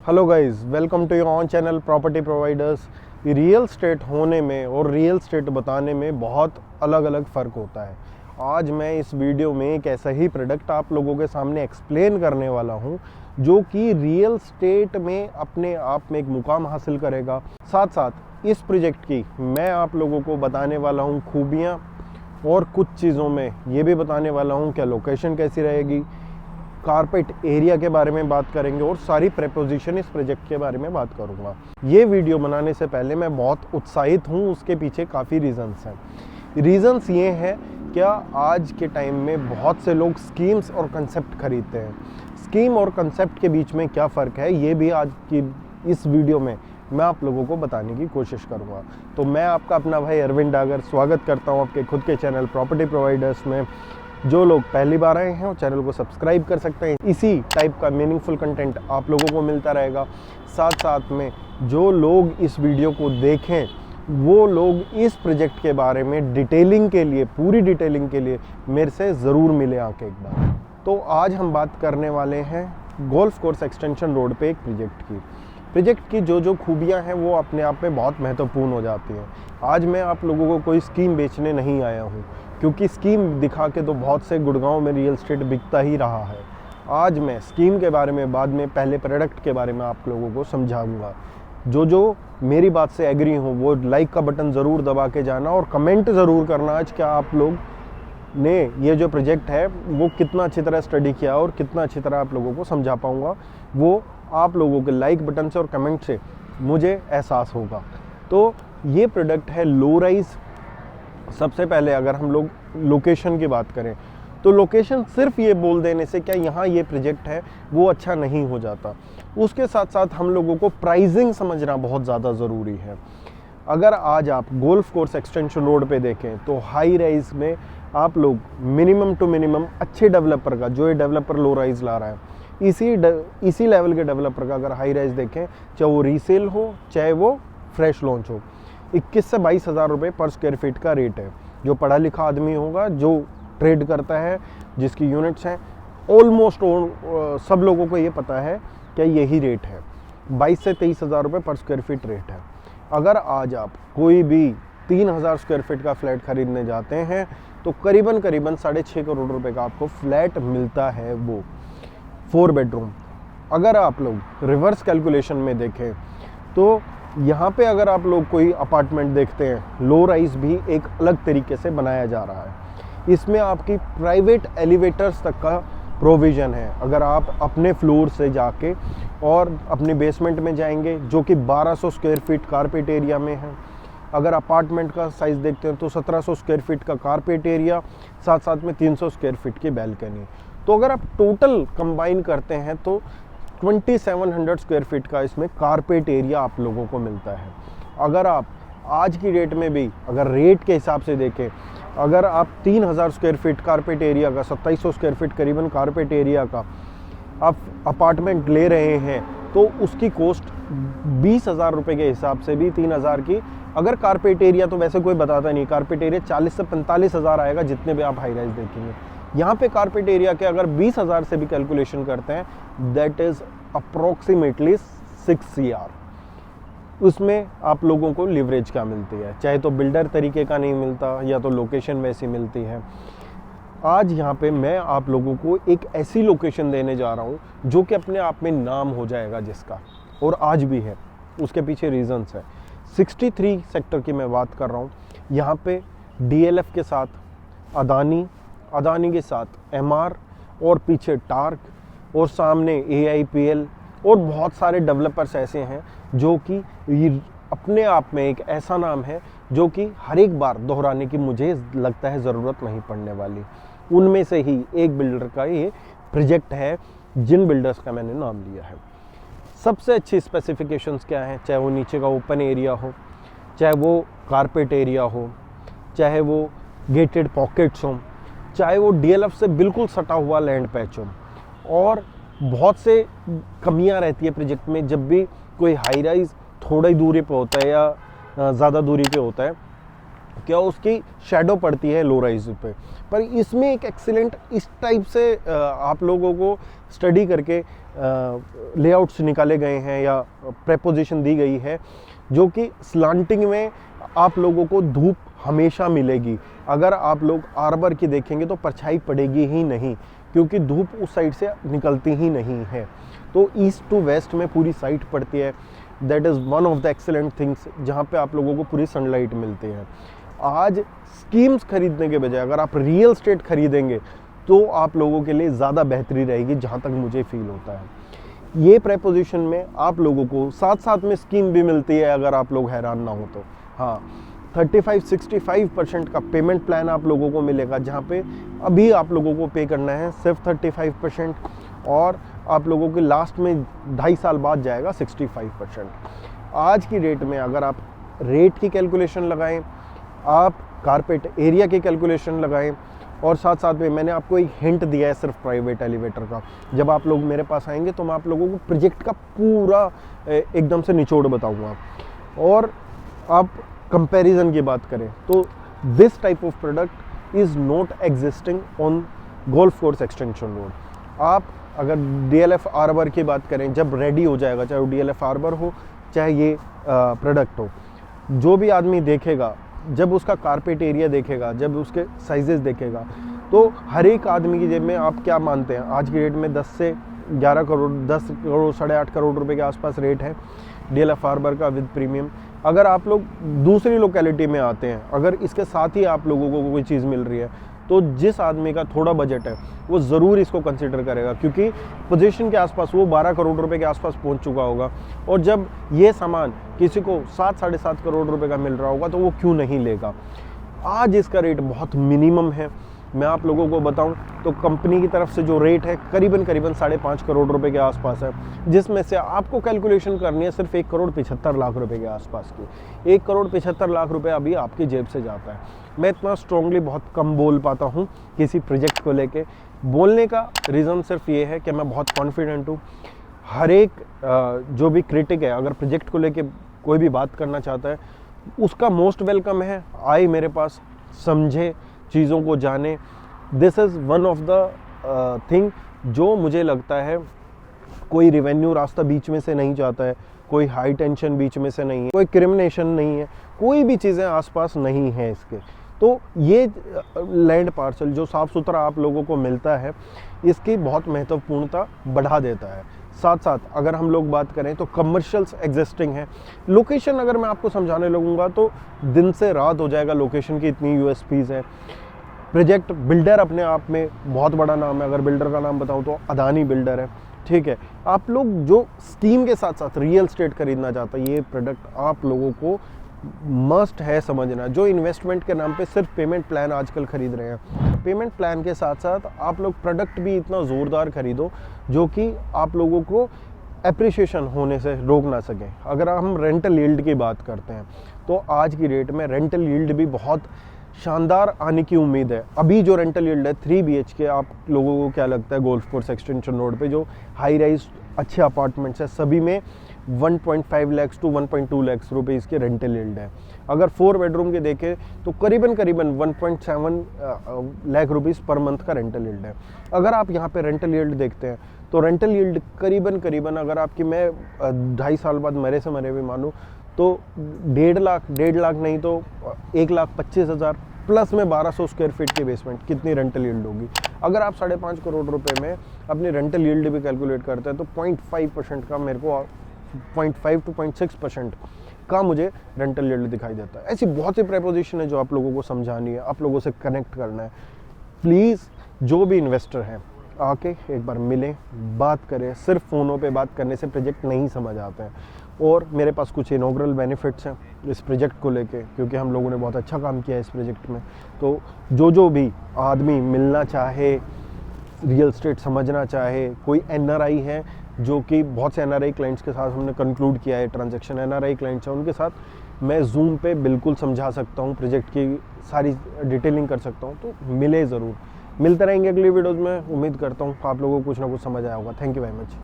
Hello guys, welcome to your on channel property providers. Real estate होने में और real estate बताने में बहुत अलग अलग फ़र्क होता है। आज मैं इस वीडियो में एक ऐसा ही प्रोडक्ट आप लोगों के सामने एक्सप्लेन करने वाला हूं जो कि रियल स्टेट में अपने आप में एक मुकाम हासिल करेगा। साथ साथ इस प्रोजेक्ट की मैं आप लोगों को बताने वाला हूं खूबियाँ, और कुछ चीज़ों में ये भी बताने वाला हूं क्या लोकेशन कैसी रहेगी, कारपेट एरिया के बारे में बात करेंगे और सारी प्रेपोजिशन इस प्रोजेक्ट के बारे में बात करूंगा। ये वीडियो बनाने से पहले मैं बहुत उत्साहित हूं, उसके पीछे काफ़ी रीजंस हैं। रीजंस ये हैं क्या आज के टाइम में बहुत से लोग स्कीम्स और कंसेप्ट खरीदते हैं। स्कीम और कंसेप्ट के बीच में क्या फ़र्क है ये भी आज की इस वीडियो में मैं आप लोगों को बताने की कोशिश करूँगा। तो मैं आपका अपना भाई अरविंद डागर स्वागत करता हूँ आपके खुद के चैनल प्रॉपर्टी प्रोवाइडर्स में। जो लोग पहली बार आए हैं वो चैनल को सब्सक्राइब कर सकते हैं। इसी टाइप का मीनिंगफुल कंटेंट आप लोगों को मिलता रहेगा। साथ साथ में जो लोग इस वीडियो को देखें वो लोग इस प्रोजेक्ट के बारे में डिटेलिंग के लिए, पूरी डिटेलिंग के लिए मेरे से ज़रूर मिले आके एक बार। तो आज हम बात करने वाले हैं गोल्फ कोर्स एक्सटेंशन रोड पे एक प्रोजेक्ट की जो खूबियाँ हैं वो अपने आप में बहुत महत्वपूर्ण हो जाती हैं। आज मैं आप लोगों को कोई स्कीम बेचने नहीं आया हूँ, क्योंकि स्कीम दिखा के तो बहुत से गुड़गांव में रियल एस्टेट बिकता ही रहा है। आज मैं स्कीम के बारे में बाद में, पहले प्रोडक्ट के बारे में आप लोगों को समझाऊंगा। जो मेरी बात से एग्री हो वो लाइक का बटन ज़रूर दबा के जाना और कमेंट ज़रूर करना आज क्या आप लोग ने ये जो प्रोजेक्ट है वो कितना अच्छी तरह स्टडी किया और कितना अच्छी तरह आप लोगों को समझा पाऊँगा। वो आप लोगों के लाइक बटन से और कमेंट से मुझे एहसास होगा। तो ये प्रोडक्ट है लो राइज। सबसे पहले अगर हम लोग लोकेशन की बात करें तो लोकेशन सिर्फ ये बोल देने से क्या यहाँ ये प्रोजेक्ट है वो अच्छा नहीं हो जाता। उसके साथ साथ हम लोगों को प्राइसिंग समझना बहुत ज़्यादा ज़रूरी है। अगर आज आप गोल्फ कोर्स एक्सटेंशन रोड पे देखें तो हाई राइज में आप लोग मिनिमम टू मिनिमम अच्छे डेवलपर का, जो ये डेवलपर लो राइज ला रहा है, इसी लेवल के डेवलपर का अगर हाई राइज देखें, चाहे वो रीसेल हो चाहे वो फ्रेश लॉन्च हो, 21 से 22 हज़ार रुपये पर स्क्वायर फीट का रेट है। जो पढ़ा लिखा आदमी होगा, जो ट्रेड करता है, जिसकी यूनिट्स हैं, ऑलमोस्ट सब लोगों को ये पता है कि यही रेट है। 22 से 23 हज़ार रुपये पर स्क्वायर फीट रेट है। अगर आज आप कोई भी 3000 स्क्वायर फीट का फ्लैट खरीदने जाते हैं तो करीबन 6.5 करोड़ रुपए का आपको फ्लैट मिलता है, वो 4 बेडरूम। अगर आप लोग रिवर्स कैलकुलेशन में देखें तो यहाँ पे अगर आप लोग कोई अपार्टमेंट देखते हैं, लो राइज भी एक अलग तरीके से बनाया जा रहा है। इसमें आपकी प्राइवेट एलिवेटर्स तक का प्रोविज़न है। अगर आप अपने फ्लोर से जाके और अपने बेसमेंट में जाएंगे जो कि 1200 स्क्वायर फीट कारपेट एरिया में है। अगर अपार्टमेंट का साइज़ देखते हैं तो 1700 स्क्वायर फीट का कारपेट एरिया, साथ साथ में 300 स्क्वायर फीट की बैल्कनी। तो अगर आप टोटल कंबाइन करते हैं तो 2700 स्क्वायर फीट का इसमें कारपेट एरिया आप लोगों को मिलता है। अगर आप आज की डेट में भी अगर रेट के हिसाब से देखें, अगर आप 3000 स्क्वायर फीट कारपेट एरिया का, 2700 स्क्वायर फीट करीबन कारपेट एरिया का आप अपार्टमेंट ले रहे हैं तो उसकी कॉस्ट 20,000 रुपये के हिसाब से भी 3000 की, अगर कारपेट एरिया तो वैसे कोई बताता नहीं, कारपेट एरिया 40 से 45 हज़ार आएगा जितने भी आप हाई राइज देखेंगे। यहाँ पे कारपेट एरिया के अगर 20,000 से भी कैलकुलेशन करते हैं, दैट इज़ अप्रोक्सीमेटली 6 CR। उसमें आप लोगों को लिवरेज क्या मिलती है, चाहे तो बिल्डर तरीके का नहीं मिलता या तो लोकेशन वैसी मिलती है। आज यहाँ पे मैं आप लोगों को एक ऐसी लोकेशन देने जा रहा हूँ जो कि अपने आप में नाम हो जाएगा जिसका, और आज भी है। उसके पीछे रीजंस है। 63 सेक्टर की मैं बात कर रहा हूँ। यहाँ पे DLF के साथ अदानी के साथ MR, और पीछे टार्क, और सामने AIPL, और बहुत सारे डेवलपर्स ऐसे हैं जो कि अपने आप में एक ऐसा नाम है जो कि हर एक बार दोहराने की मुझे लगता है ज़रूरत नहीं पड़ने वाली। उनमें से ही एक बिल्डर का ये प्रोजेक्ट है जिन बिल्डर्स का मैंने नाम लिया है। सबसे अच्छी स्पेसिफिकेशंस क्या हैं, चाहे वो नीचे का ओपन एरिया हो, चाहे वो कारपेट एरिया हो, चाहे वो गेटेड पॉकेट्स हों, चाहे वो DLF से बिल्कुल सटा हुआ लैंड पैच हो। और बहुत से कमियां रहती है प्रोजेक्ट में। जब भी कोई हाई राइज थोड़ी दूरी पे होता है या ज़्यादा दूरी पे होता है, क्या उसकी शैडो पड़ती है लो राइज पे। पर इसमें एक एक्सीलेंट इस टाइप से आप लोगों को स्टडी करके लेआउट्स निकाले गए हैं या प्रेपोजिशन दी गई है, जो कि स्लांटिंग में आप लोगों को धूप हमेशा मिलेगी। अगर आप लोग आर्बर की देखेंगे तो परछाई पड़ेगी ही नहीं, क्योंकि धूप उस साइड से निकलती ही नहीं है। तो ईस्ट टू वेस्ट में पूरी साइड पड़ती है। That is one of the excellent things, जहाँ पे आप लोगों को पूरी सनलाइट मिलती है। आज स्कीम्स खरीदने के बजाय अगर आप रियल स्टेट खरीदेंगे तो आप लोगों के लिए ज़्यादा बेहतरी रहेगी, जहाँ तक मुझे फील होता है। ये प्रेपोजिशन में आप लोगों को साथ साथ में स्कीम भी मिलती है, अगर आप लोग हैरान ना हो तो। हाँ, 35-65% का पेमेंट प्लान आप लोगों को मिलेगा, जहाँ पे अभी आप लोगों को पे करना है सिर्फ 35%, और आप लोगों के लास्ट में 2.5 साल बाद जाएगा 65%। आज की डेट में अगर आप रेट की कैलकुलेशन लगाएं, आप कारपेट एरिया की कैलकुलेशन लगाएं, और साथ साथ में मैंने आपको एक हिंट दिया है सिर्फ प्राइवेट एलिवेटर का। जब आप लोग मेरे पास आएंगे तो मैं आप लोगों को प्रोजेक्ट का पूरा एकदम से निचोड़ बताऊंगा। और आप कंपैरिजन की बात करें तो this type of product is not existing on golf course extension road. आप अगर DLF आर्बर की बात करें, जब रेडी हो जाएगा, चाहे वो DLF आर्बर हो चाहे ये प्रोडक्ट हो, जो भी आदमी देखेगा, जब उसका कारपेट एरिया देखेगा, जब उसके साइजेस देखेगा, तो हर एक आदमी की जेब में आप क्या मानते हैं, आज की डेट में 10 से 11 करोड़, 10 करोड़, 8.5 करोड़ रुपए के आसपास रेट है DLF आर्बर का विद प्रीमियम। अगर आप लोग दूसरी लोकेलिटी में आते हैं, अगर इसके साथ ही आप लोगों को कोई चीज़ मिल रही है, तो जिस आदमी का थोड़ा बजट है वो ज़रूर इसको कंसिडर करेगा, क्योंकि पोजीशन के आसपास वो 12 करोड़ रुपए के आसपास पहुंच चुका होगा। और जब ये सामान किसी को 7-7.5 करोड़ रुपए का मिल रहा होगा तो वो क्यों नहीं लेगा। आज इसका रेट बहुत मिनिमम है। मैं आप लोगों को बताऊं तो कंपनी की तरफ से जो रेट है करीबन 5.5 करोड़ रुपए के आसपास है, जिसमें से आपको कैलकुलेशन करनी है सिर्फ 1,75,00,000 रुपए के आसपास की। 1,75,00,000 रुपए अभी आपकी जेब से जाता है। मैं इतना स्ट्रांगली बहुत कम बोल पाता हूँ किसी प्रोजेक्ट को लेके। बोलने का रीज़न सिर्फ ये है कि मैं बहुत कॉन्फिडेंट हूँ। हर एक जो भी क्रिटिक है, अगर प्रोजेक्ट को लेके कोई भी बात करना चाहता है, उसका मोस्ट वेलकम है, आए मेरे पास, समझे, चीज़ों को जाने। This is one of the thing जो मुझे लगता है कोई रिवेन्यू रास्ता बीच में से नहीं जाता है, कोई हाई टेंशन बीच में से नहीं है, कोई क्रिमिनेशन नहीं है, कोई भी चीज़ें आसपास नहीं है इसके। तो ये लैंड पार्सल जो साफ़ सुथरा आप लोगों को मिलता है, इसकी बहुत महत्वपूर्णता बढ़ा देता है। साथ साथ अगर हम लोग बात करें तो कमर्शियल्स एग्जिस्टिंग है। लोकेशन अगर मैं आपको समझाने लगूंगा तो दिन से रात हो जाएगा, लोकेशन की इतनी USPs है। प्रोजेक्ट बिल्डर अपने आप में बहुत बड़ा नाम है। अगर बिल्डर का नाम बताऊं तो अदानी बिल्डर है, ठीक है। आप लोग जो स्कीम के साथ साथ रियल स्टेट खरीदना चाहता है, ये प्रोडक्ट आप लोगों को मस्ट है समझना। जो इन्वेस्टमेंट के नाम पे सिर्फ पेमेंट प्लान आजकल खरीद रहे हैं, पेमेंट प्लान के साथ साथ आप लोग प्रोडक्ट भी इतना ज़ोरदार खरीदो जो कि आप लोगों को एप्रिशिएशन होने से रोक ना सकें। अगर हम रेंटल यील्ड की बात करते हैं तो आज की डेट में रेंटल यील्ड भी बहुत शानदार आने की उम्मीद है। अभी जो रेंटल यील्ड है 3 BHK, आप लोगों को क्या लगता है, गोल्फ कोर्स एक्सटेंशन रोड पे जो हाई राइज अच्छे अपार्टमेंट्स हैं सभी में 1.5 लाख टू 1.2 लाख रुपए इसके रेंटल यील्ड है। अगर 4 बेडरूम के देखें तो करीबन 1.7 लाख रुपीज़ पर मंथ का रेंटल यील्ड है। अगर आप यहाँ पे रेंटल यील्ड देखते हैं तो रेंटल यील्ड करीबन अगर आपकी मैं 2.5 साल बाद मरे से मरे भी मानूँ तो 1.5 लाख नहीं तो 1,25,000 प्लस में 1200 स्क्वायर फीट की बेसमेंट, कितनी रेंटल यील्ड होगी। अगर आप 5.5 करोड़ रुपए में अपनी रेंटल यील्ड भी कैलकुलेट करते हैं तो 0.5% का मेरे को 0.5 to 0.6% का मुझे रेंटल यील्ड दिखाई देता है। ऐसी बहुत सी प्रेपोजिशन है जो आप लोगों को समझानी है, आप लोगों से कनेक्ट करना है। प्लीज़ जो भी इन्वेस्टर हैं आके एक बार मिलें, बात करें। सिर्फ फ़ोनों पे बात करने से प्रोजेक्ट नहीं समझ आते हैं। और मेरे पास कुछ इनॉग्रल बेनिफिट्स हैं इस प्रोजेक्ट को लेके, क्योंकि हम लोगों ने बहुत अच्छा काम किया है इस प्रोजेक्ट में। तो जो भी आदमी मिलना चाहे, रियल स्टेट समझना चाहे, कोई NRI है जो कि बहुत से NRI क्लाइंट्स के साथ हमने कंक्लूड किया है ट्रांजैक्शन, NRI क्लाइंट्स हैं, उनके साथ मैं जूम पे बिल्कुल समझा सकता हूँ, प्रोजेक्ट की सारी डिटेलिंग कर सकता हूँ। तो मिले ज़रूर, मिलते रहेंगे अगली वीडियोज़ में। उम्मीद करता हूँ आप लोगों को कुछ ना कुछ समझ आया होगा। Thank you very much.